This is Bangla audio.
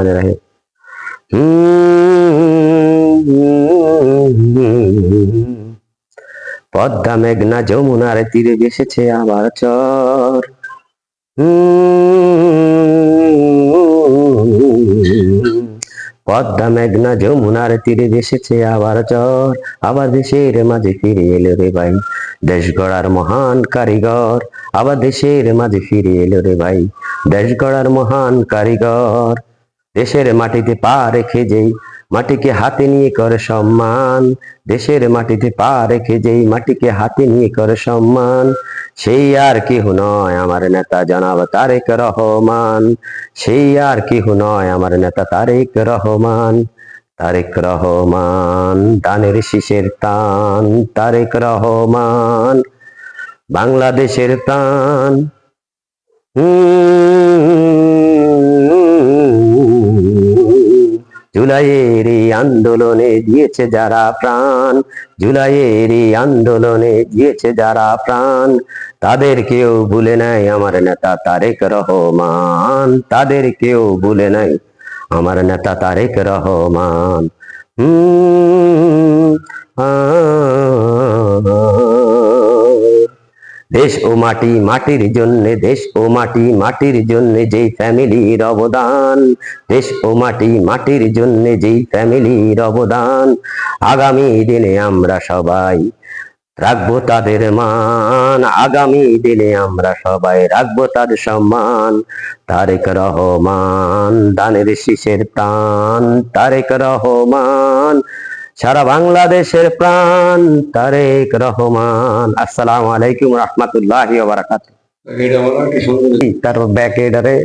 রহিম। পদ্মা মেঘনা যমুনার তীরে ভেসেছে আবার চর। পদ্মা মেঘনা যমুনার তীরে ভেসেছে আবার চর। আবার দেশের মাঝে ফিরে এলো রে ভাই দেশ গড়ার মহান কারিগর। আবার দেশের মাঝে ফিরে এলো রে ভাই দেশ গড়ার মহান কারিগর। দেশের মাটিতে পা রেখে যেই মাটিকে হাতে নিয়ে করে সম্মান। দেশের মাটিতে পা রেখে যেই মাটিকে হাতে নিয়ে করে সম্মান। সেই আর কেহ নয় আমার নেতা জনাব তারেক রহমান। সেই আর কেহ নয় আমার নেতা তারেক রহমান। তারেক রহমান দানের শীষের টান। তারেক রহমান বাংলাদেশের প্রাণ। জুলাইয়ের এই আন্দোলনে দিয়েছে যারা প্রাণ। জুলাইয়ের এই আন্দোলনে দিয়েছে যারা প্রাণ। তাদের কেউ ভুলে নাই আমার নেতা তারেক রহমান। তাদের কেউ ভুলে নাই আমার নেতা তারেক রহমান। দেশ ও মাটি মাটির জন্য, দেশ ও মাটি মাটির জন্য যেই ফ্যামিলির অবদান। দেশ ও মাটি মাটির জন্য যেই ফ্যামিলির অবদান। আগামী দিনে আমরা সবাই রাখবো তাদের মান। আগামী দিনে আমরা সবাই রাখবো তাদের সম্মান। তারেক রহমান দানের শীষের টান। তারেক রহমান সারা বাংলাদেশের প্রাণ। তারেক রহমান। আসসালামু আলাইকুম রহমতুল্লাহি ওয়া বারাকাতুহু। তার ব্যাক এডারে